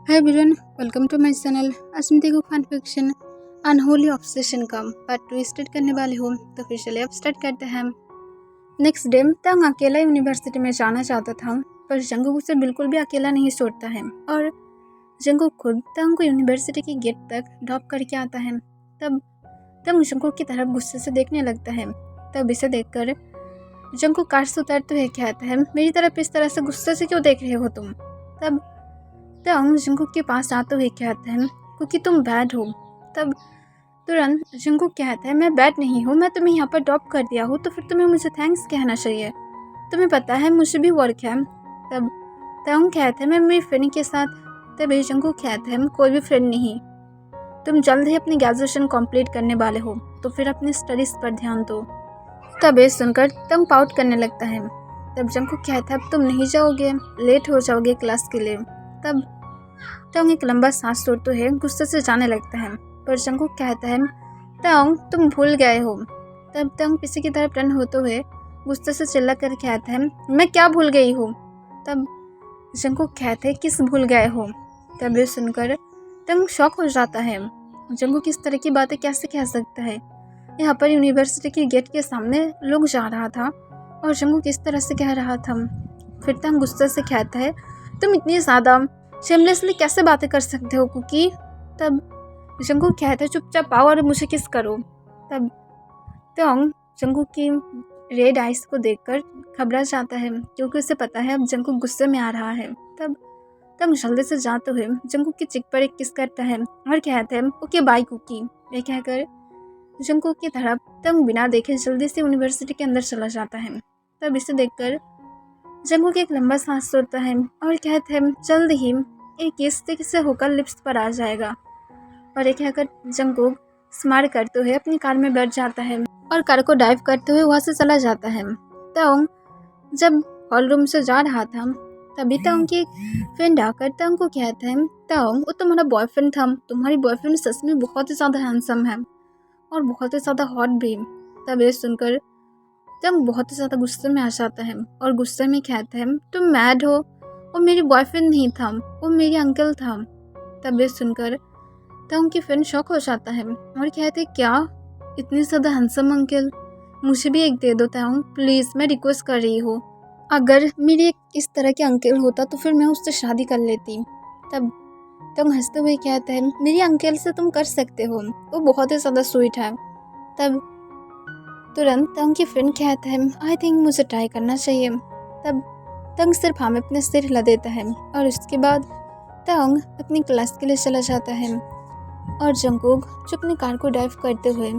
Hi everyone, welcome to my channel. आज मैं देखो फन फिक्शन अनहोली ऑब्सेशन का पार्ट 2 स्टार्ट करने वाली हूँ। तो फिर चलिए अब स्टार्ट करते हैं। नेक्स्ट डे तंग अकेला यूनिवर्सिटी में जाना चाहता था, पर जंगकुक उसे बिल्कुल भी अकेला नहीं छोड़ता है और जंगकुक खुद तंग को यूनिवर्सिटी की गेट तक ड्रॉप करके आता है। तब तंग जंगकुक की तरफ गुस्से से देखने लगता है। तब इसे देखकर जंगकुक कार से उतरते हुए कहता है, मेरी तरफ इस तरह से गुस्से से क्यों देख रहे हो तुम। तब तंग जंगकुक के पास आते हुए कहते हैं, क्योंकि तुम बैड हो। तब तुरंत जंगकुक कहता है, मैं बैड नहीं हूँ, मैं तुम्हें यहाँ पर ड्रॉप कर दिया हूँ तो फिर तुम्हें मुझे थैंक्स कहना चाहिए। तुम्हें पता है मुझे भी वर्क है। तब तंग कहता है, मैं मेरी फ्रेंड के साथ। तब जंगकुक कहता है, कोई भी फ्रेंड नहीं, तुम जल्द ही अपनी ग्रेजुएशन कंप्लीट करने वाले हो तो फिर अपनी स्टडीज पर ध्यान दो। तब ये सुनकर तंग पाउट करने लगता है। तब जंगकुक कहता है, अब तुम नहीं जाओगे, लेट हो जाओगे क्लास के लिए। तब तंग एक लंबा सांस छोड़ते हुए गुस्से से जाने लगता है, पर जंगकुक कहता है, तंग तुम भूल गए हो। तब तंग पीछे की तरफ टर्न होते हुए गुस्से से चिल्ला कर कहता है, मैं क्या भूल गई हूँ। तब जंगकुक कहते हैं, किस भूल गए हो। तब ये सुनकर तंग शॉक हो जाता है। जंगकुक इस तरह की बातें कैसे कह सकता है। यहाँ पर यूनिवर्सिटी के गेट के सामने लोग जा रहा था और जंगकुक इस तरह से कह रहा था। फिर तंग गुस्से से कहता है, तुम इतनी ज़्यादा शेमलेसली कैसे बातें कर सकते हो कुकी। तब जंगकुक कहता है, चुपचाप आओ और मुझे किस करो। तब तंग जंगकुक की रेड आइस को देखकर घबरा जाता है, क्योंकि उसे पता है अब जंगकुक गुस्से में आ रहा है। तब तंग जल्दी से जाते हुए जंगकुक की चिक पर एक किस करता है और कहता है, ओके बाय कुकी। ये कहकर जंगकुक की तरफ तंग बिना देखे जल्दी से यूनिवर्सिटी के अंदर चला जाता है। तब इसे देखकर जंगकुक एक लंबा सांस छोड़ता है और कहता है, जल्द ही एक किस से होकर लिप्स पर आ जाएगा। और एक कहकर जंगकुक स्माइल करते हुए अपनी कार में बैठ जाता है और कार को ड्राइव करते हुए वहाँ से चला जाता है। तंग जब हॉल रूम से जा रहा था तभी तंग की फ्रेंड आकर तंग को कहता है, तंग वो तुम्हारा बॉयफ्रेंड था, तुम्हारी बॉयफ्रेंड सच में बहुत ही ज़्यादा हैंडसम है और बहुत ही ज़्यादा हॉट भी। तब ये सुनकर तंग बहुत ही ज़्यादा गुस्से में आ जाता है और गुस्से में कहता है, तुम मैड हो, वो मेरी बॉयफ्रेंड नहीं था, वो मेरी अंकल था। तब ये सुनकर तंग की फ्रेंड शॉक हो जाता है और कहते हैं, क्या इतनी ज़्यादा हैंडसम अंकल, मुझे भी एक दे दो तंग प्लीज़, मैं रिक्वेस्ट कर रही हूँ। अगर मेरी एक इस तरह के अंकल होता तो फिर मैं उससे शादी कर लेती। तब तंग हंसते हुए कहता है, मेरी अंकल से तुम कर सकते हो, वो बहुत ही ज़्यादा स्वीट है। तब तुरंत तंग की फ्रेंड कहता है, आई थिंक मुझे ट्राई करना चाहिए। तब तंग सिर्फ हमें अपने सिर हिला देता है और उसके बाद तंग अपनी क्लास के लिए चला जाता है और जंगकुक जो अपनी कार को ड्राइव करते हुए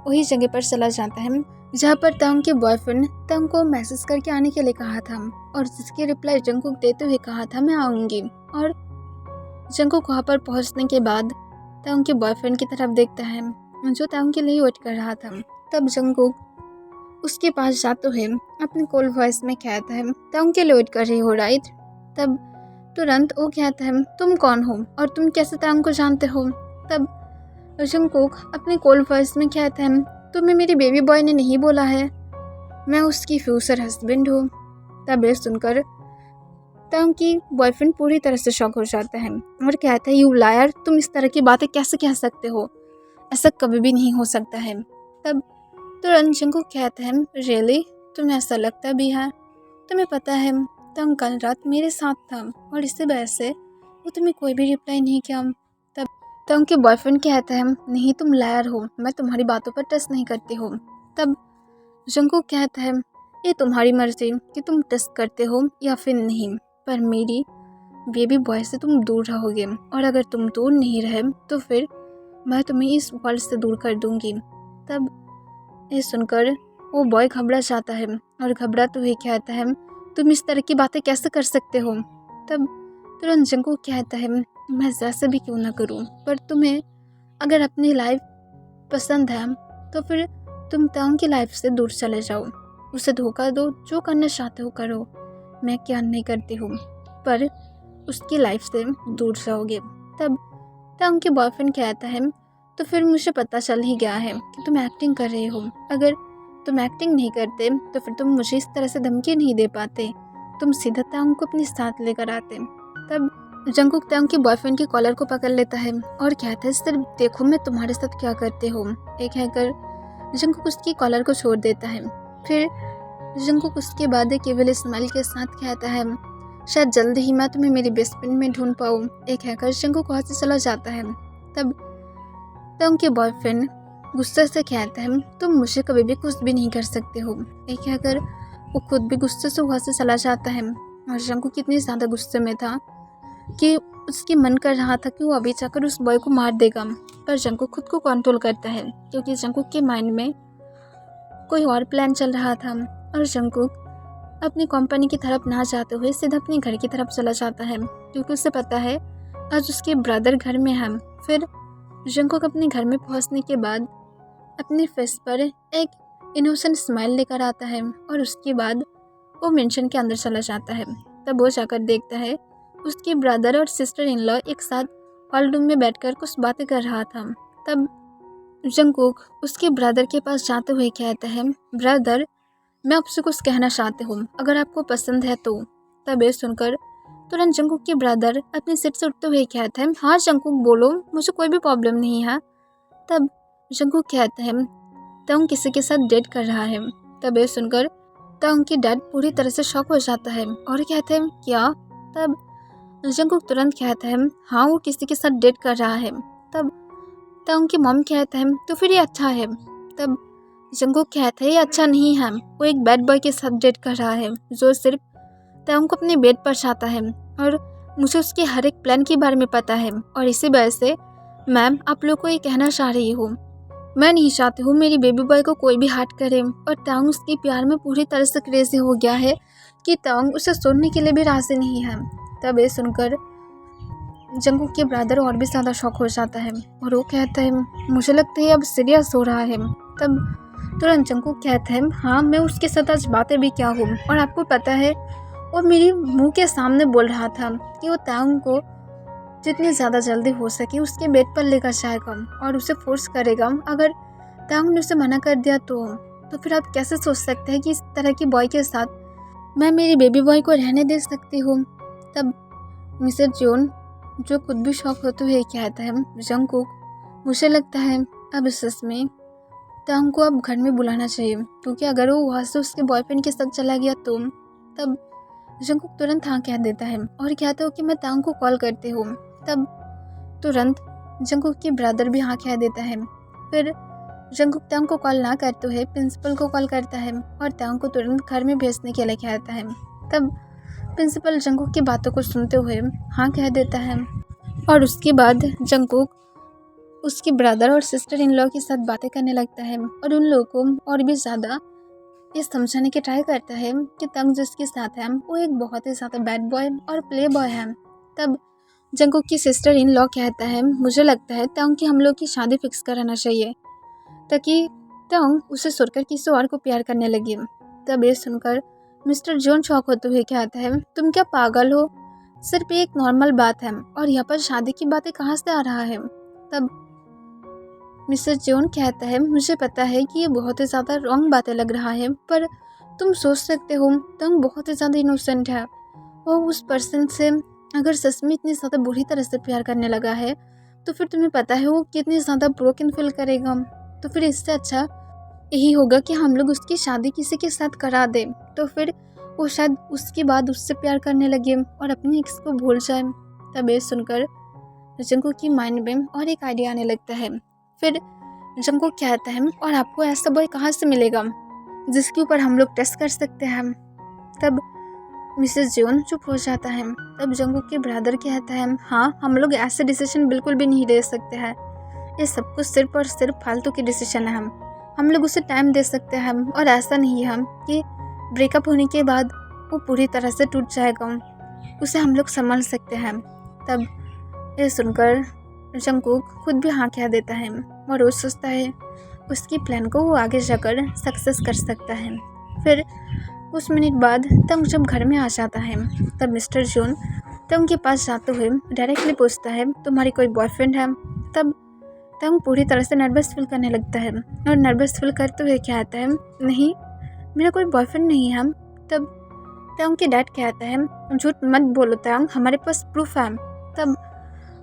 वही जगह पर चला जाता है जहाँ पर तंग के बॉयफ्रेंड तंग को मैसेज करके आने के लिए कहा था और जिसकी रिप्लाई जंगकुक देते हुए कहा था, मैं आऊँगी। और जंगकुक वहाँ पर पहुँचने के बाद तंग के बॉयफ्रेंड की तरफ देखता है जो तंग के लिए वेट कर रहा था। तब जंगकुक उसके पास जाते हुए अपने कोल वॉइस में कहता है, तंग के लिए वेट कर रही हो राइट। तब तुरंत वो कहता है, तुम कौन हो और तुम कैसे तंग को जानते हो। तब जंगकुक अपने कोल वॉइस में कहता है, तुम्हें मेरे बेबी बॉय ने नहीं बोला है, मैं उसकी फ्यूचर हस्बैंड हूँ। तब ये सुनकर तंग की बॉयफ्रेंड पूरी तरह से शॉक हो जाता है और कहता है, यू लायर, तुम इस तरह की बातें कैसे कह सकते हो, ऐसा कभी भी नहीं हो सकता है। तब तुरंत जंगकुक कहता है, रियली, तुम्हें ऐसा लगता भी है, तुम्हें पता है तंग कल रात मेरे साथ था और इसी वजह से वो तुम्हें कोई भी रिप्लाई नहीं किया। तब तंग के बॉयफ्रेंड कहता है, नहीं तुम लायर हो, मैं तुम्हारी बातों पर ट्रस्ट नहीं करती हूँ। तब जंगकुक कहता है, ये तुम्हारी मर्जी कि तुम ट्रस्ट करते हो या फिर नहीं, पर मेरी बेबी बॉय से तुम दूर रहोगे और अगर तुम दूर नहीं रहे तो फिर मैं तुम्हें इस वर्ल्ड से दूर कर दूंगी। तब ये सुनकर वो बॉय घबरा जाता है और घबराते हुए कहता है, तुम इस तरह की बातें कैसे कर सकते हो। तब तुरंत जंगकुक कहता है, मैं जैसे भी क्यों ना करूं, पर तुम्हें अगर अपनी लाइफ पसंद है तो फिर तुम तंग की लाइफ से दूर चले जाओ, उसे धोखा दो, जो करना चाहते हो करो, मैं क्या नहीं करती हूँ, पर उसकी लाइफ से दूर जाओगे। तब तंग के बॉयफ्रेंड कहता है, तो फिर मुझे पता चल ही गया है कि तुम एक्टिंग कर रहे हो, अगर तुम एक्टिंग नहीं करते तो फिर तुम मुझे इस तरह से धमकी नहीं दे पाते, तुम सीधा तंग को अपने साथ लेकर आते। तब जंगकुक तांग के बॉयफ्रेंड की कॉलर को पकड़ लेता है और कहता है सिर्फ देखो मैं तुम्हारे साथ क्या करते हो। एक कहकर जंगकुक उसकी कॉलर को छोड़ देता है। फिर जंगकुक उसके बाद एक केवल स्माइल के साथ कहता है शायद जल्द ही मैं तुम्हें मेरी बेस्ट फ्रेंड में ढूंढ पाऊँ। एक कहकर जंगकुक वहाँ से चला जाता है। तब तांग के बॉयफ्रेंड गुस्से से कहता है तुम मुझे कभी भी कुछ भी नहीं कर सकते हो। एक कहकर वो खुद भी गुस्से से वहाँ से चला जाता है और जंगकुक कितनी ज़्यादा गुस्से में था कि उसकी मन कर रहा था कि वो अभी जाकर उस बॉय को मार देगा, पर जंगकुक खुद को कंट्रोल करता है क्योंकि जंगकुक के माइंड में कोई और प्लान चल रहा था और जंगकुक अपनी कंपनी की तरफ ना जाते हुए सीधा अपने घर की तरफ चला जाता है क्योंकि उसे पता है आज उसके ब्रदर घर में है। फिर जंगकुक अपने घर में पहुंचने के बाद अपने फेस पर एक इनोसेंट स्माइल लेकर आता है और उसके बाद वो मेंशन के अंदर चला जाता है। तब वो जाकर देखता है उसके ब्रदर और सिस्टर इन लॉ एक साथ हॉल रूम में बैठकर कुछ बातें कर रहा था। तब जंगकुक उसके ब्रदर के पास जाते हुए कहता है ब्रदर मैं आपसे कुछ कहना चाहती हूँ, अगर आपको पसंद है तो। तब ये सुनकर तुरंत जंगकुक के ब्रदर अपनी सीट से उठते हुए कहते हैं हाँ जंगकुक बोलो, मुझे कोई भी प्रॉब्लम नहीं है। तब जंगकुक कहता है तांग किसी के साथ डेट कर रहा है। तब ये सुनकर तांग की डैड पूरी तरह से शॉक हो जाता है और कहते हैं क्या। तब जंगकुक तुरंत कहता है हाँ वो किसी के साथ डेट कर रहा है। तब तांग की मॉम कहता है तो फिर ये अच्छा है। तब जंगकुक कहता है ये अच्छा नहीं है, वो एक बैड बॉय के साथ डेट कर रहा है जो सिर्फ तांग को अपने बेड पर चाहता है और मुझे उसके हर एक प्लान के बारे में पता है और इसी वजह से मैम आप लोग को ये कहना चाह रही हूँ मैं नहीं चाहती हूँ मेरी बेबी बॉय को कोई भी हर्ट करे। और तांग उसके प्यार में पूरी तरह से क्रेजी हो गया है कि तांग उसे सुनने के लिए भी राजी नहीं है। तब ये सुनकर जंगकुक के ब्रदर और भी ज़्यादा शॉक हो जाता है और वो कहता है मुझे लगता है अब सीरियस हो रहा है। तब तुरंत जंगकुक कहता है हाँ मैं उसके साथ आज बातें भी क्या हूँ और आपको पता है वो मेरी मुंह के सामने बोल रहा था कि वो तांग को जितनी ज़्यादा जल्दी हो सके उसके बेड पर लेकर जाएगा और उसे फोर्स करेगा। अगर तांग ने उसे मना कर दिया तो फिर आप कैसे सोच सकते हैं कि इस तरह की बॉय के साथ मैं मेरी बेबी बॉय को रहने दे सकती हूँ। तब मिस्टर जोन जो खुद भी शॉक होते हुए कहता है जंगकुक मुझे लगता है अब सच में तांग को अब घर में बुलाना चाहिए क्योंकि अगर वो वहाँ से उसके बॉयफ्रेंड के साथ चला गया तो। तब जंगकुक तुरंत हाँ कह देता है और कहता है कि मैं तांग को कॉल करती हूँ। तब तुरंत जंगकुक के ब्रदर भी हाँ कह देता है। फिर जंगकुक तांग को कॉल ना करते हुए प्रिंसिपल को कॉल करता है और तांग को तुरंत घर में भेजने के लिए कहता है। तब प्रिंसिपल जंगकुक की बातों को सुनते हुए हाँ कह देता है और उसके बाद जंगकुक उसके ब्रदर और सिस्टर इन लॉ के साथ बातें करने लगता है और उन लोगों को और भी ज़्यादा ये समझाने की ट्राई करता है कि तांग जिसके साथ है वो एक बहुत ही ज़्यादा बैड बॉय और प्ले बॉय है। तब जंगकुक की सिस्टर इन लॉ कहता है मुझे लगता है तांग की हम लोग की शादी फिक्स कराना चाहिए ताकि तांग उसे छोड़कर किसी और को प्यार करने लगे। तब ये सुनकर मिस्टर जॉन शॉक होते हुए कहता है तुम क्या पागल हो, सिर्फ एक नॉर्मल बात है और यहाँ पर शादी की बातें कहाँ से आ रहा है। तब मिस्टर जॉन कहता है मुझे पता है कि ये बहुत ही ज़्यादा रॉन्ग बातें लग रहा है पर तुम सोच सकते हो तांग बहुत ही ज़्यादा इनोसेंट है, वो उस पर्सन से अगर सच में इतनी ज़्यादा बुरी तरह से प्यार करने लगा है तो फिर तुम्हें पता है वो कितनी ज़्यादा ब्रोकन फील करेगा। तो फिर इससे अच्छा यही होगा कि हम लोग उसकी शादी किसी के साथ करा दें तो फिर वो शायद उसके बाद उससे प्यार करने लगे और अपने एक्स को भूल जाए। तब ये सुनकर जंगकुक की माइंड में और एक आइडिया आने लगता है। फिर जंगकुक कहता है और आपको ऐसा बॉय कहाँ से मिलेगा जिसके ऊपर हम लोग टेस्ट कर सकते हैं। तब मिसेस जॉन चुप हो जाता है। तब जंगकुक के ब्रदर कहता है हाँ हम लोग ऐसे डिसीजन बिल्कुल भी नहीं ले सकते हैं, ये सब कुछ सिर्फ और सिर्फ फालतू की डिसीजन है। हम लोग उसे टाइम दे सकते हैं और ऐसा नहीं है कि ब्रेकअप होने के बाद वो पूरी तरह से टूट जाएगा, उसे हम लोग संभाल सकते हैं। तब ये सुनकर जंगकुक खुद भी हाँ कह देता है और वो सोचता है उसकी प्लान को वो आगे जाकर सक्सेस कर सकता है। फिर कुछ मिनट बाद तंग जब घर में आ जाता है तब मिस्टर जॉन तंग के पास जाते हुए डायरेक्टली पूछता है तुम्हारी कोई बॉयफ्रेंड है। तब तंग पूरी तरह से नर्वस फील करने लगता है और नर्वस फील करते हुए कहता है नहीं मेरा कोई बॉयफ्रेंड नहीं है। तब तंग के डैड कहता है झूठ मत बोलो तंग, हमारे पास प्रूफ है तब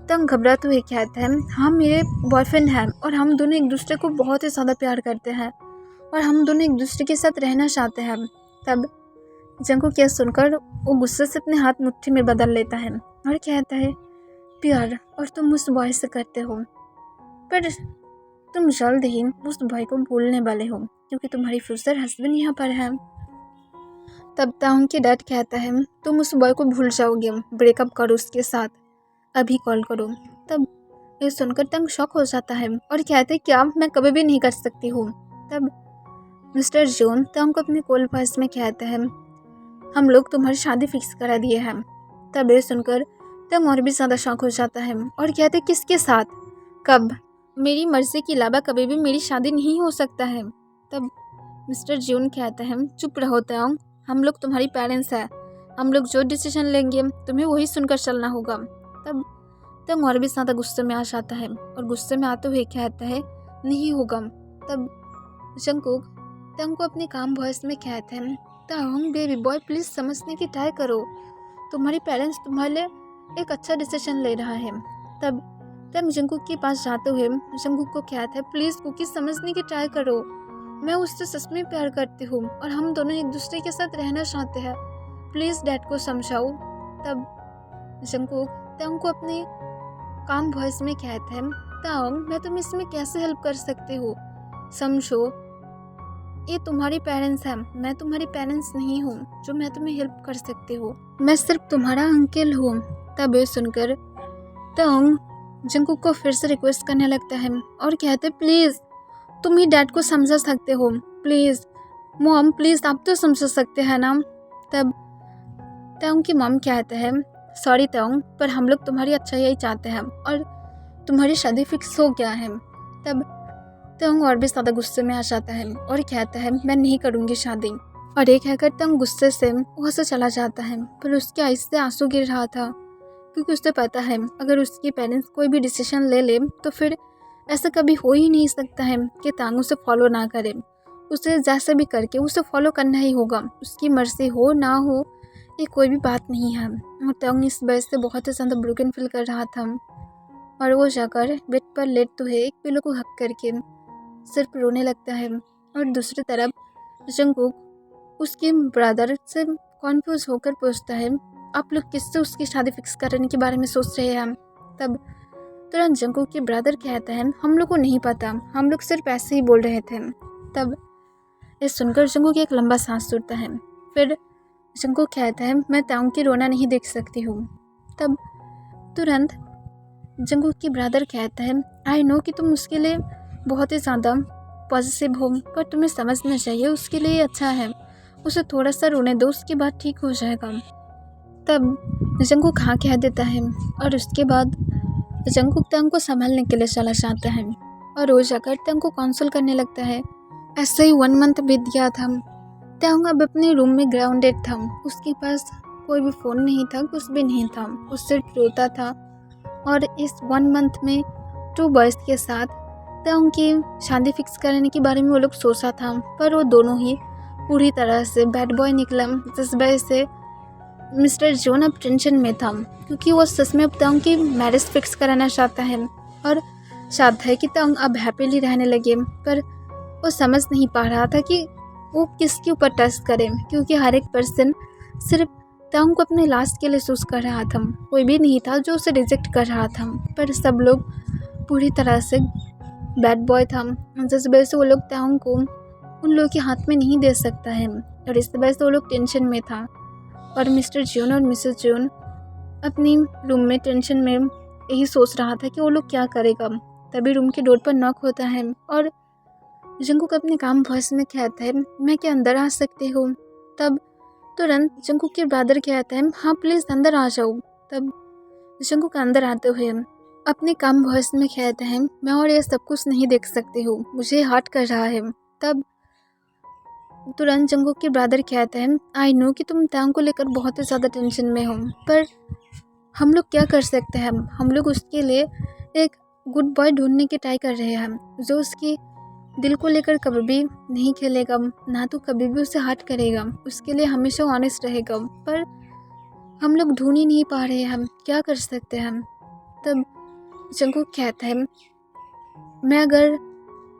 तंग घबराते हुए कहता है, हाँ मेरे बॉयफ्रेंड हैं और हम दोनों एक दूसरे को बहुत ही ज़्यादा प्यार करते हैं और हम दोनों एक दूसरे के साथ रहना चाहते हैं। तब जंगकुक यह सुनकर वो गुस्से से अपने हाथ मुट्ठी में बदल लेता है और कहता है, प्यार और तुम उस बॉय से करते हो, पर तुम जल्द ही उस बॉय को भूलने वाले हो क्योंकि तुम्हारी फ्यूचर हस्बैंड यहाँ पर है। तब तांग के डैड कहता है, तुम उस बॉय को भूल जाओगे, ब्रेकअप करो उसके साथ, अभी कॉल करो। तब ये सुनकर तंग शॉक हो जाता है और कहते हैं, क्या मैं कभी भी नहीं कर सकती हूँ। तब मिस्टर जॉन तंग को अपने कॉल वॉइस में कहते हैं, हम लोग तुम्हारी शादी फिक्स करा दिए हैं। तब ये सुनकर तंग और भी ज़्यादा शॉक हो जाता है और कहते, किसके साथ, कब, मेरी मर्जी के अलावा कभी भी मेरी शादी नहीं हो सकता है। तब मिस्टर जॉन कहते हैं, चुप रहो तंग, हम लोग तुम्हारी पेरेंट्स हैं, हम लोग जो डिसीजन लेंगे तुम्हें वही सुनकर चलना होगा। तब तंग और भी ज़्यादा गुस्से में आ जाता है और गुस्से में आते हुए कहता है, नहीं होगा। तब जंगकुक तंग को अपने काम वॉइस में कहते हैं, तंग बेबी बॉय प्लीज़ समझने की ट्राई करो, तुम्हारी पेरेंट्स तुम्हारे लिए एक अच्छा डिसीजन ले रहा है। तब तंग जंगकुक के पास जाते हुए जंगकुक को कहता है, प्लीज़ कुकी समझने की ट्राई करो, मैं उससे सच में प्यार करती हूँ और हम दोनों एक दूसरे के साथ रहना चाहते हैं, प्लीज़ डैड को समझाओ। तब जंगकुक तंग को अपने काम वॉइस में कहते हैं, तंग मैं तुम्हें इसमें कैसे हेल्प कर सकती हूँ, समझो ये तुम्हारी पेरेंट्स हैं, मैं तुम्हारी पेरेंट्स नहीं हूँ जो मैं तुम्हें हेल्प कर सकती हूँ, मैं सिर्फ तुम्हारा अंकल हूँ। तब ये सुनकर तंग जंगकुक को फिर से रिक्वेस्ट करने लगता है और कहते, प्लीज़ तुम ही डैड को समझा सकते हो, प्लीज़ मॉम प्लीज़ आप तो समझ सकते हैं ना। तब तंग की मॉम कहते हैं, सॉरी तंग पर हम लोग तुम्हारी अच्छाई ही चाहते हैं और तुम्हारी शादी फिक्स हो गया है। तब तंग और भी ज़्यादा गुस्से में आ जाता है और कहता है, मैं नहीं करूँगी शादी। और ये कहकर तंग गुस्से से वहाँ से चला जाता है, पर उसके आँख से आंसू गिर रहा था क्योंकि उसे पता है अगर उसके पेरेंट्स कोई भी डिसीजन ले ले तो फिर ऐसा कभी हो ही नहीं सकता है कि तंग उसे फॉलो ना करे, उसे जैसे भी करके उसे फॉलो करना ही होगा, उसकी मर्जी हो ना हो ये कोई भी बात नहीं है। और तंग इस वजह से बहुत ही ज़्यादा ब्रोकन फील कर रहा था और वो जाकर बेड पर लेटते हुए एक पिलो को हक करके सिर्फ रोने लगता है। और दूसरी तरफ जंगकुक उसके ब्रदर से कॉन्फ्यूज होकर पूछता है, आप लोग किससे उसकी शादी फिक्स करने के बारे में सोच रहे हैं। तब तुरंत जंगकुक के ब्रदर कहता है, हम लोग को नहीं पता, हम लोग सिर्फ ऐसे ही बोल रहे थे। तब ये सुनकर जंगकुक एक लंबा सांस छोड़ता है, फिर जंगकुक कहता है, मैं तंग की रोना नहीं देख सकती हूँ। तब तुरंत जंगकुक की ब्रदर कहता है, आई नो कि तुम उसके लिए बहुत ही ज़्यादा पॉजिटिव हो, पर तुम्हें समझना चाहिए उसके लिए अच्छा है, उसे थोड़ा सा रोने दो, उसके बाद ठीक हो जाएगा। तब जंगकुक हाँ कह देता है और उसके बाद जंगकुक तंग को संभालने के लिए चला जाता है और वो जाकर तंग को काउंसिल करने लगता है। ऐसे ही 1 मंथ बीत गया था, तंग अब अपने रूम में ग्राउंडेड था, उसके पास कोई भी फ़ोन नहीं था, कुछ भी नहीं था, वो सिर्फ रोता था। और इस 1 मंथ में 2 बॉयज़ के साथ तंग की शादी फिक्स करने के बारे में वो लोग सोचा था, पर वो दोनों ही पूरी तरह से बैड बॉय निकला, जिस वजह से मिस्टर जॉन अब टेंशन में था क्योंकि वो सच में अब तंग की मैरिज फिक्स कराना चाहता है और चाहता है कि तंग अब हैप्पीली रहने लगे, पर वो समझ नहीं पा रहा था कि वो किसके ऊपर ट्रस्ट करे क्योंकि हर एक पर्सन सिर्फ तंग को अपने लास्ट के लिए चूज कर रहा था, कोई भी नहीं था जो उसे रिजेक्ट कर रहा था, पर सब लोग पूरी तरह से बैड बॉय था, जिस वजह से वो लोग तंग को उन लोगों के हाथ में नहीं दे सकता है और इस वजह से वो लोग टेंशन में था। और मिस्टर जॉन और मिसेस जॉन अपनी रूम में टेंशन में यही सोच रहा था कि वो लोग क्या करेगा। तभी रूम के डोर पर नॉक होता है और जंगकुक अपने काम वॉइस में कहता है, मैं क्या अंदर आ सकती हूँ। तब तुरंत जंगकुक के ब्रदर कहता है, हाँ प्लीज़ अंदर आ जाओ। तब जंगकुक अंदर आते हुए अपने काम वॉइस में कहता है, मैं और ये सब कुछ नहीं देख सकती हूँ, मुझे हर्ट कर रहा है। तब तुरंत जंगकुक के ब्रदर कहते हैं, आई नो कि तुम तंग को लेकर बहुत ही ज़्यादा टेंशन में हो, पर हम लोग क्या कर सकते हैं, हम लोग उसके लिए एक गुड बॉय ढूंढने की ट्राई कर रहे हैं जो उसकी दिल को लेकर कभी भी नहीं खेलेगा, ना तो कभी भी उसे हर्ट करेगा, उसके लिए हमेशा ऑनेस्ट रहेगा। पर हम लोग ढूंढ ही नहीं पा रहे, हम क्या कर सकते हैं हम। तब जंगकुक कहता है मैं अगर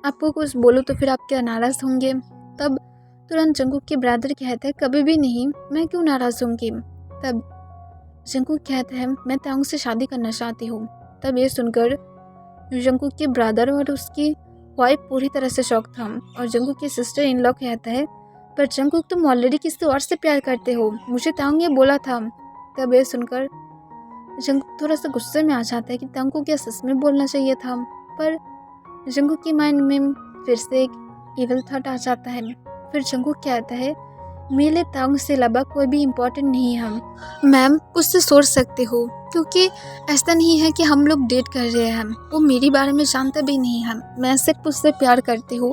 आपको कुछ बोलूँ तो फिर आप क्या नाराज़ होंगे। तब तुरंत जंगकुक के ब्रदर कहते हैं कभी भी नहीं, मैं क्यों नाराज़ होंगी। तब जंगकुक कहता है मैं तांग से शादी करना चाहती हूँ। तब ये सुनकर जंगकुक के ब्रदर और उसकी वाइफ पूरी तरह से शॉक था। और जंगकुक की सिस्टर इन लॉ कहता है पर जंगकुक तुम ऑलरेडी किसी और से प्यार करते हो, मुझे तांग ये बोला था। तब ये सुनकर जंगकुक थोड़ा सा गुस्से में आ जाता है कि तांग को क्या सच में बोलना चाहिए था। पर जंगकुक की माइंड में फिर से एक इविल थॉट आ जाता है। फिर जंगकुक कहता है मेरे लिए तांग से अलावा कोई भी इम्पोर्टेंट नहीं है। मैम उससे सोच सकते हो, क्योंकि ऐसा नहीं है कि हम लोग डेट कर रहे हैं, वो मेरे बारे में जानता भी नहीं है। मैं सिर्फ उससे प्यार करती हूँ,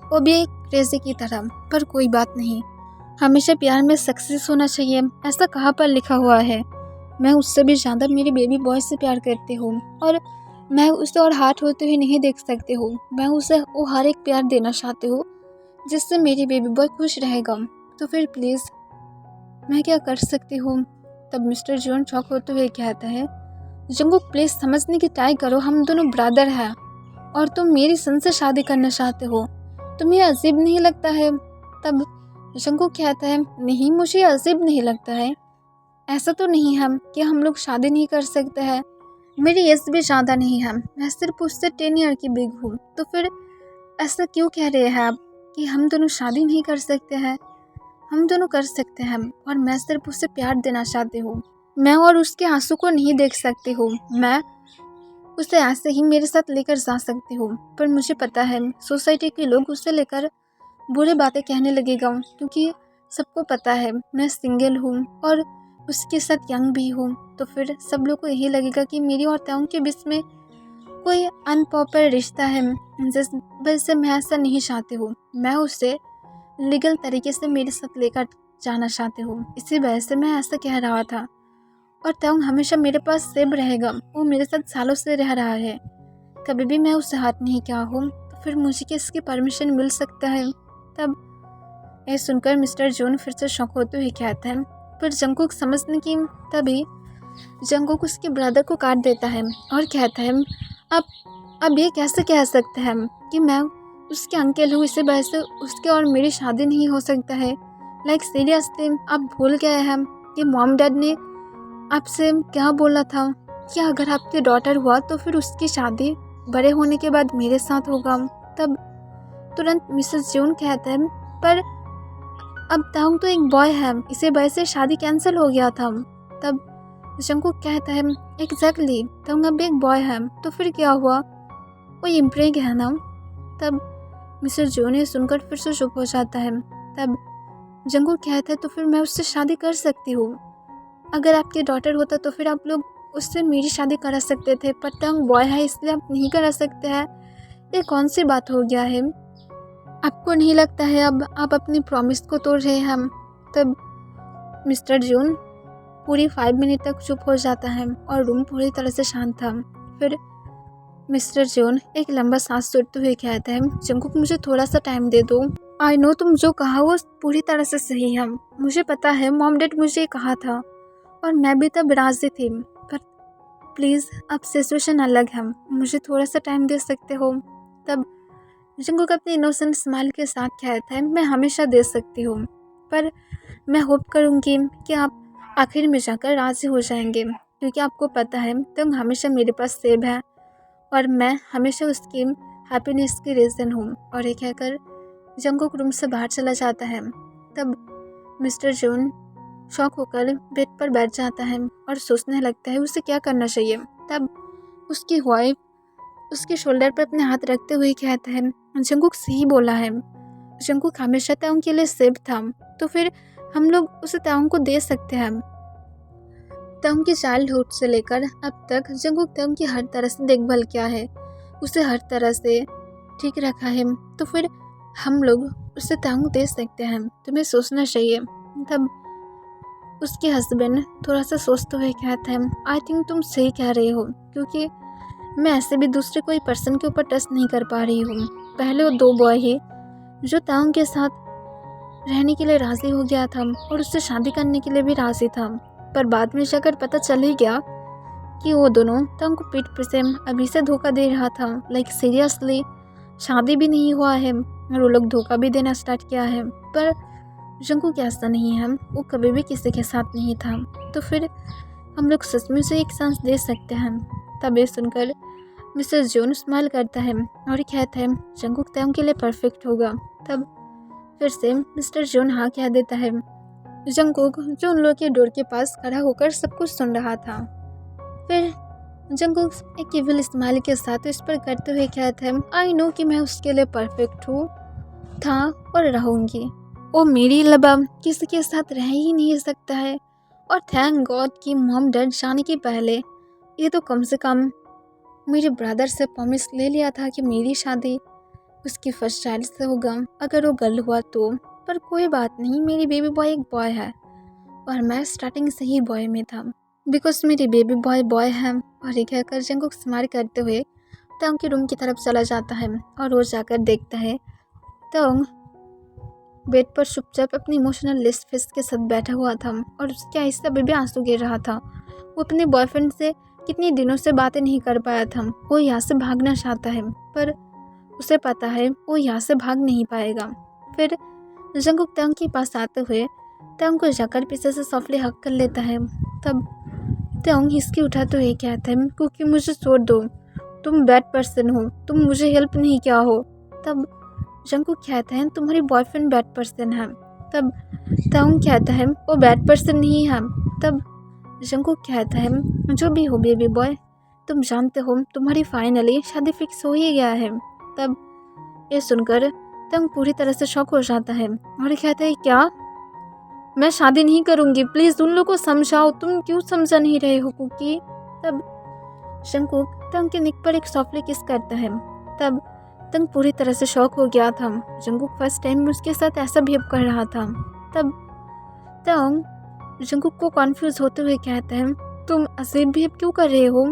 वो भी एक क्रेज़ी की तरह। पर कोई बात नहीं, हमेशा प्यार में सक्सेस होना चाहिए, ऐसा कहाँ पर लिखा हुआ है। मैं उससे भी ज़्यादा मेरे बेबी बॉय से प्यार करती हूँ और मैं उसे और हार्ट होते हुए नहीं देख सकती हूँ। मैं उसे वो हर एक प्यार देना चाहती हूँ जिससे मेरी बेबी बॉय खुश रहेगा। तो फिर प्लीज़ मैं क्या कर सकती हूँ। तब मिस्टर जॉन शॉक होते हुए कहता है जंगकुक प्लीज़ समझने की ट्राई करो, हम दोनों ब्रदर हैं और तुम मेरी सन से शादी करना चाहते हो, तुम्हें अजीब नहीं लगता है। तब जंगकुक कहता है नहीं मुझे अजीब नहीं लगता है, ऐसा तो नहीं है कि हम लोग शादी नहीं कर सकते हैं, मेरी एज भी ज़्यादा नहीं है, मैं सिर्फ उससे 10 ईयर की बिग हूँ। तो फिर ऐसा क्यों कह रहे हैं आप कि हम दोनों शादी नहीं कर सकते हैं। हम दोनों कर सकते हैं और मैं सिर्फ उसे प्यार देना चाहती हूँ। मैं और उसके आंसू को नहीं देख सकती हूँ, मैं उसे ऐसे ही मेरे साथ लेकर जा सकती हूँ। पर मुझे पता है सोसाइटी के लोग उसे लेकर बुरे बातें कहने लगेगा, क्योंकि सबको पता है मैं सिंगल हूँ और उसके साथ यंग भी हूँ। तो फिर सब लोग को यही लगेगा कि मेरी और तांग के बीच में कोई अनप्रॉपर रिश्ता है, जिस वजह से मैं ऐसा नहीं चाहती हूँ। मैं उसे लीगल तरीके से मेरे साथ लेकर जाना चाहती हूँ, इसी वजह से मैं ऐसा कह रहा था। और तांग हमेशा मेरे पास सेफ रहेगा, वो मेरे साथ सालों से रह रहा है, कभी भी मैं उससे हाथ नहीं किया हूँ। तो फिर मुझे किसकी परमिशन मिल सकता है। तब यह सुनकर मिस्टर जॉन फिर से शॉक होते हुए कहता है पर जंगकुक समझने की तभी जंगकुक उसके ब्रदर को काट देता है और कहता है अब ये कैसे कह सकते हैं कि मैं उसके अंकल हूँ, इसी वजह से उसके और मेरी शादी नहीं हो सकता है। लाइक सीरियसली आप भूल गए हैं कि मॉम डैड ने आपसे क्या बोला था कि अगर आपकी डॉटर हुआ तो फिर उसकी शादी बड़े होने के बाद मेरे साथ होगा। तब तुरंत मिसेस जॉन कहता है पर अब तांग तो एक बॉय है, इसी वजह से शादी कैंसिल हो गया था। तब जंगकुक कहता है एग्जैक्टली तांग अब एक बॉय है, तो फिर क्या हुआ, वो इम्प्रेग है ना। तब मिसेस जॉन ने सुनकर फिर से चुप हो जाता है। तब जंगकुक कहता है तो फिर मैं उससे शादी कर सकती हूँ, अगर आपकी डॉटर होता तो फिर आप लोग उससे मेरी शादी करा सकते थे, पर तांग बॉय है इसलिए आप नहीं करा सकते हैं। ये कौन सी बात हो गया है, आपको नहीं लगता है अब आप अपनी प्रॉमिस को तोड़ रहे हैं। तब मिस्टर जॉन पूरी 5 मिनट तक चुप हो जाता है और रूम पूरी तरह से शांत था। फिर मिस्टर जॉन एक लंबा सांस छोड़ते हुए कहता है जंगकुक मुझे थोड़ा सा टाइम दे दो, आई नो तुम जो कहा वो पूरी तरह से सही है, मुझे पता है मॉम डैड मुझे कहा था और मैं भी तब राजी थी, पर प्लीज़ अब सिचुएशन अलग है, मुझे थोड़ा सा टाइम दे सकते हो। तब जंगकुक अपने इनोसेंट स्माइल के साथ कहता है मैं हमेशा दे सकती हूँ, पर मैं होप करूँगी कि आप आखिर में जाकर राज़ी हो जाएंगे, क्योंकि आपको पता है तुम हमेशा मेरे पास सेब है और मैं हमेशा उसकी हैप्पीनेस की रीज़न हूँ। और ये कहकर जंगकुक रूम से बाहर चला जाता है। तब मिस्टर जॉन शॉक होकर बेड पर बैठ जाता है और सोचने लगता है उसे क्या करना चाहिए। तब उसकी वाइफ उसके शोल्डर पर अपने हाथ रखते हुए कहता है जंगकुक सही बोला है, जंगकुक हमेशा तांग के लिए सेफ था, तो फिर हम लोग उसे तांग को दे सकते हैं। तांग की चाइल्डहुड से लेकर अब तक जंगकुक तांग की हर तरह से देखभाल किया है, उसे हर तरह से ठीक रखा है, तो फिर हम लोग उसे तांग दे सकते हैं, तुम्हें सोचना चाहिए। तब उसके हस्बैंड थोड़ा सा सोचते हुए कहते हैं आई थिंक तुम सही कह रहे हो, क्योंकि मैं ऐसे भी दूसरे कोई पर्सन के ऊपर ट्रस्ट नहीं कर पा रही हूँ। पहले वो 2 बॉय ही जो तांग के साथ रहने के लिए राज़ी हो गया था और उससे शादी करने के लिए भी राज़ी था, पर बाद में जाकर पता चल ही गया कि वो दोनों तंग को पीठ पीछे अभी से धोखा दे रहा था। लाइक सीरियसली, शादी भी नहीं हुआ है और वो लोग धोखा भी देना स्टार्ट किया है। पर जंगकुक ऐसा नहीं है, वो कभी भी किसी के साथ नहीं था। तो फिर हम लोग सच में उसे एक चांस दे सकते हैं। तब ये सुनकर मिस्टर जोन स्माइल करता है और कहता है जंगकुक तंग के लिए परफेक्ट होगा। तब फिर से मिस्टर जोन हाँ कह देता है। जंगकुक जो उन लोगों के डोर के पास खड़ा होकर सब कुछ सुन रहा था, फिर जंगकुक एक इविल स्माइल के साथ इस पर करते हुए कहता है आई नो कि मैं उसके लिए परफेक्ट हूँ, था और रहूँगी। वो मेरी लबा किसी के साथ रह ही नहीं सकता है। और थैंक गॉड कि मॉम डैड जाने के पहले ये तो कम से कम मेरे ब्रदर से प्रॉमिस ले लिया था कि मेरी शादी उसकी फर्स्ट चाइल्ड से होगा, अगर वो गर्ल हुआ तो। पर कोई बात नहीं, मेरी बेबी बॉय एक बॉय है और मैं स्टार्टिंग से ही बॉय में था, बिकॉज मेरी बेबी बॉय बॉय है। और ये कहकर जंगकुक स्माइल करते हुए तंग के रूम की तरफ चला जाता है और वो जाकर देखता है तंग बेड पर चुपचाप अपनी इमोशनल लिस्ट फेस के साथ बैठा हुआ था और उसके आहिस्ता से बेबी आंसू गिर रहा था। वो अपने बॉयफ्रेंड से कितने दिनों से बातें नहीं कर पाया था। वो यहाँ से भागना चाहता है पर उसे पता है वो यहाँ से भाग नहीं पाएगा। फिर जंगकुक तंग के पास आते हुए तंग को जाकर पीछे से सॉफ्टली हक कर लेता है। तब तंग हिसकी उठाते हुए कहता है क्योंकि मुझे छोड़ दो, तुम बैड पर्सन हो, तुम मुझे हेल्प नहीं किया हो। तब जंगकुक कहता है तुम्हारी बॉयफ्रेंड बैड पर्सन है। तब तंग कहता है वो बैड पर्सन नहीं है। तब जंगकुक कहता है जो भी हो बेबी बॉय, तुम जानते हो तुम्हारी फाइनली शादी फिक्स हो ही गया है। तब ये सुनकर तंग पूरी तरह से शॉक हो जाता है और कहता है क्या, मैं शादी नहीं करूँगी, प्लीज़ उन लोगों को समझाओ, तुम क्यों समझा नहीं रहे हो कुकी। तब जंगकुक तंग के निक पर एक सॉफ्टली किस करता है। तब तंग पूरी तरह से शॉक हो गया था। जंगकुक फर्स्ट टाइम उसके साथ ऐसा बिहेव कर रहा था। तब तंग जंगकुक को कॉन्फ्यूज होते हुए कहता है तुम ऐसे बिहेव क्यों कर रहे हो।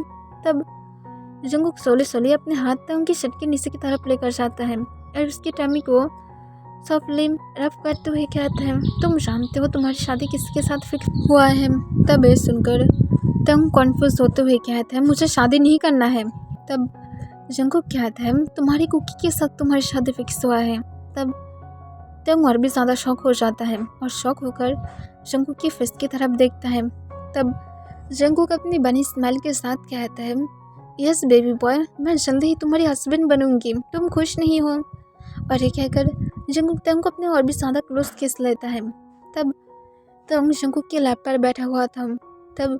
तब जंगकुक सोले अपने हाथ तंग की शर्ट के नीचे की तरफ लेकर जाता है और उसकी टमी को सॉफ्टली रफ करते हुए कहता है तुम जानते हो तुम्हारी शादी किसके साथ फिक्स हुआ है। तब ये सुनकर तंग कॉन्फ्यूज होते हुए कहता है मुझे शादी नहीं करना है। तब जंगकुक कहता है तुम्हारी कुकी के साथ तुम्हारी शादी फिक्स हुआ है। तब तंग और भी ज़्यादा शॉक हो जाता है और शॉक होकर जंगकुक की फेस की तरफ देखता है। तब जंगकुक अपनी बनी स्माइल के साथ कहता है यस बेबी बॉय, मैं जल्दी ही तुम्हारी हस्बैंड बनूंगी, तुम खुश नहीं हो। और ये कहकर जंगकुक तंग को अपने और भी ज़्यादा क्लोज किस लेता है। तब तंग जंगकुक के लैप पर बैठा हुआ था। तब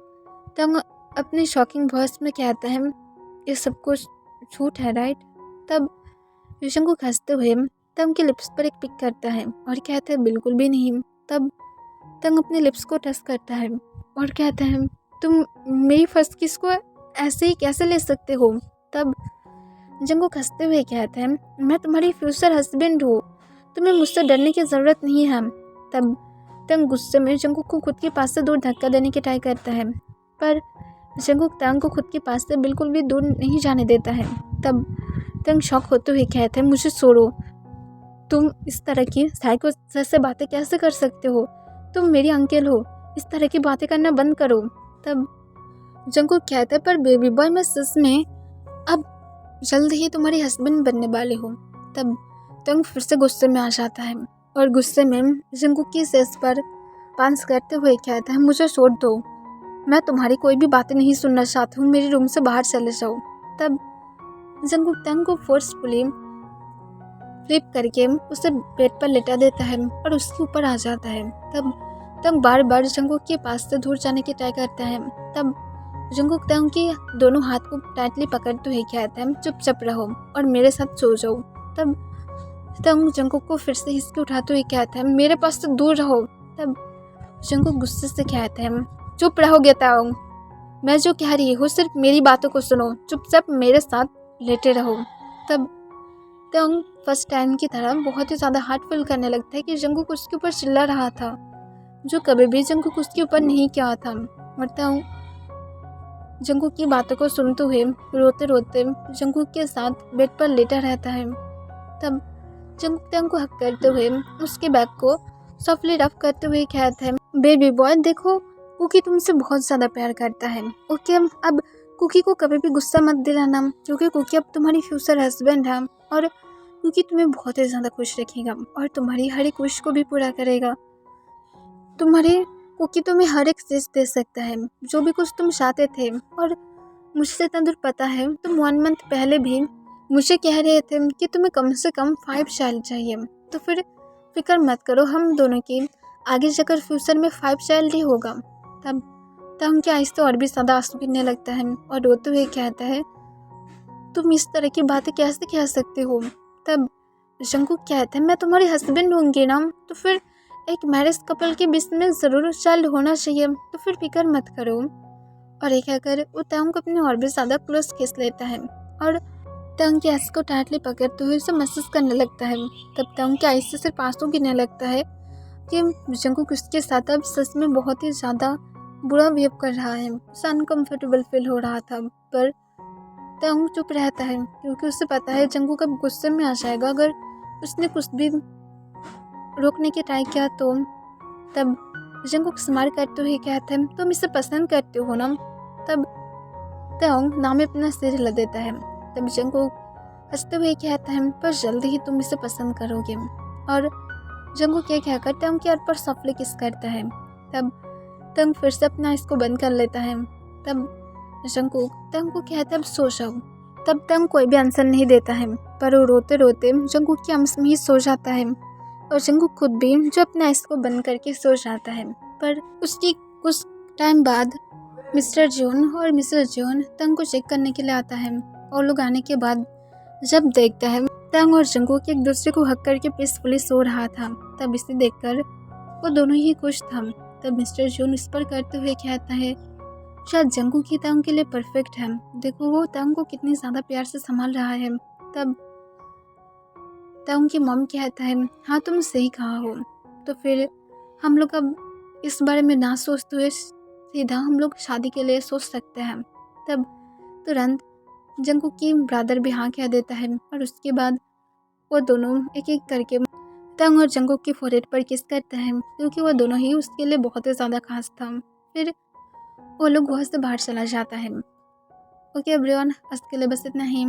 तंग अपनी शॉकिंग वॉइस में कहता है ये सब कुछ झूठ है राइट। तब जंगकुक हंसते हुए तंग के लिप्स पर एक पिक करता है और कहता है बिल्कुल भी नहीं। तब तंग अपने लिप्स को टच करता है और कहता है तुम मेरी फर्स्ट किस को ऐसे ही कैसे ले सकते हो। तब जंगकुक हंसते हुए कहता है मैं तुम्हारी फ्यूचर हस्बैंड हूँ, तुम्हें मुझसे डरने की ज़रूरत नहीं है। तब तंग गुस्से में जंगकुक को खुद के पास से दूर धक्का देने की ट्राई करता है पर जंगकुक तंग को खुद के पास से बिल्कुल भी दूर नहीं जाने देता है। तब तंग शॉक होते हुए कहते हैं मुझे छोड़ो, तुम इस तरह की साइको जैसे बातें कैसे कर सकते हो, तुम मेरी अंकल हो, इस तरह की बातें करना बंद करो। तब जंगकुक कहता है पर बेबी बॉय मैं सच में अब जल्द ही तुम्हारी हस्बैंड बनने वाले हो। तब तंग फिर से गुस्से में आ जाता है और गुस्से में जंगकुक की सेस पर पांच करते हुए कहता है मुझे छोड़ दो, मैं तुम्हारी कोई भी बातें नहीं सुनना चाहती हूँ, मेरे रूम से बाहर चले जाओ। तब जंगकुक तंग को फोर्सफुली फ्लिप करके उसे बेड पर लेटा देता है और उसके ऊपर आ जाता है। तब तंग बार बार जंगकुक के पास से दूर जाने की ट्राई करता है। तब जंगकुक तंग के दोनों हाथ को टाइटली पकड़ते हुए कहता है चुपचाप रहो और मेरे साथ सो जाओ। तब तंग जंगकुक को फिर से हिसके उठाते हुए कहता है मेरे पास से दूर रहो। तब जंगकुक गुस्से से कहता है चुप रहोगे तंग, मैं जो कह रही हूँ सिर्फ मेरी बातों को सुनो, चुपचाप मेरे साथ लेटे रहो। तब तंग फर्स्ट टाइम की तरह बहुत ही ज़्यादा हार्ट फील करने लगता है कि जंगकुक उसके ऊपर चिल्ला रहा था जो कभी भी जंगकुक उसके ऊपर नहीं किया था। और तंग जंगकुक की बातों को सुनते हुए रोते रोते जंगकुक के साथ बेड पर लेटा रहता है। तब जंगकुक तंग को हक करते हुए उसके बैग को सॉफ्टली रफ करते हुए कहता है बेबी बॉय देखो कुकी तुमसे बहुत ज़्यादा प्यार करता है। ओके, अब कुकी को कभी भी गुस्सा मत दिलाना, क्योंकि कुकी अब तुम्हारी फ्यूचर हस्बैंड है और कुकी तुम्हें बहुत ही ज़्यादा खुश रखेगा और तुम्हारी हर एक विश को भी पूरा करेगा। तुम्हारी कुकी तुम्हें हर एक चीज़ दे सकता है, जो भी कुछ तुम चाहते थे। और मुझे इतना दूर पता है, तुम 1 मंथ पहले भी मुझे कह रहे थे कि तुम्हें कम से कम 5 चाइल्ड चाहिए। तो फिर फिक्र मत करो, हम दोनों की आगे जाकर फ्यूचर में 5 चाइल्ड ही होगा। तब उनकी आइज़ तो और भी ज़्यादा आंसू गिरने लगता है और रोते हुए कहता है, तुम इस तरह की बातें कैसे कह सकते हो। तब जंगकुक कहता है, मैं तुम्हारी हस्बैंड होंगी ना, तो फिर एक मैरिज कपल के बीच में ज़रूर चाइल्ड होना चाहिए, तो फिर फिक्र मत करो। और ये कहकर वो तांग को अपने और भी ज़्यादा क्लोज खींच लेता है और तांग की आइस को टाइटली पकड़ते हुए उसे महसूस करने लगता है। तब तांग की आइस से सिर्फ आंसू गिरने लगता है कि जंगकुक उसके साथ अब सच में बहुत ही ज़्यादा बुरा बिहेव कर रहा है। उसे अनकम्फर्टेबल फील हो रहा था, पर तांग चुप रहता है क्योंकि उसे पता है जंगकुक अब गुस्से में आ जाएगा अगर उसने कुछ भी रोकने की ट्राई किया तो। तब जंगकुक स्माइल करते हुए कहता है, तुम इसे पसंद करते हो ना। तब तांग नाम में अपना सिर हिला देता है। तब जंगकुक हंसते हुए कहता है, पर जल्दी ही तुम इसे पसंद करोगे। और जंगकुक ये कहकर तांग के हाथ पर सॉफ्टली किस करता है। तब तांग फिर से अपना इसको बंद कर लेता है। तब जंगकुक तांग को कहता है, अब सो जाओ। तब तांग कोई भी आंसर नहीं देता है, पर वो रोते रोते जंगकुक के आर्म्स में ही सो जाता है और जंगकुक खुद भी जो अपने आइस को बंद करके सो जाता है। पर उसकी कुछ टाइम बाद मिस्टर जॉन और मिसेस जॉन तांग को चेक करने के लिए आता है और लोग आने के बाद जब देखता है तांग और जंगकुक एक दूसरे को हक करके पीसफुली सो रहा था, तब इसे देखकर वो दोनों ही खुश था। तब मिस्टर जॉन इस पर करते हुए कहता है, शायद जंगकुक ही तांग के लिए परफेक्ट है। देखो वो तांग को कितनी ज़्यादा प्यार से संभाल रहा है। तब तांग की मॉम कहता है, हाँ तुम सही कहा हो, तो फिर हम लोग अब इस बारे में ना सोचते हुए सीधा हम लोग शादी के लिए सोच सकते हैं। तब तुरंत जंगकुक की ब्रदर भी हाँ कह देता है और उसके बाद वो दोनों एक एक करके तांग और जंगकुक की फोrehead पर किस करते हैं, क्योंकि वो दोनों ही उसके लिए बहुत ही ज़्यादा खास था। फिर वो लोग वहाँ से बाहर चला जाता है। ओके एवरीवन, आज के लिए बस इतना ही।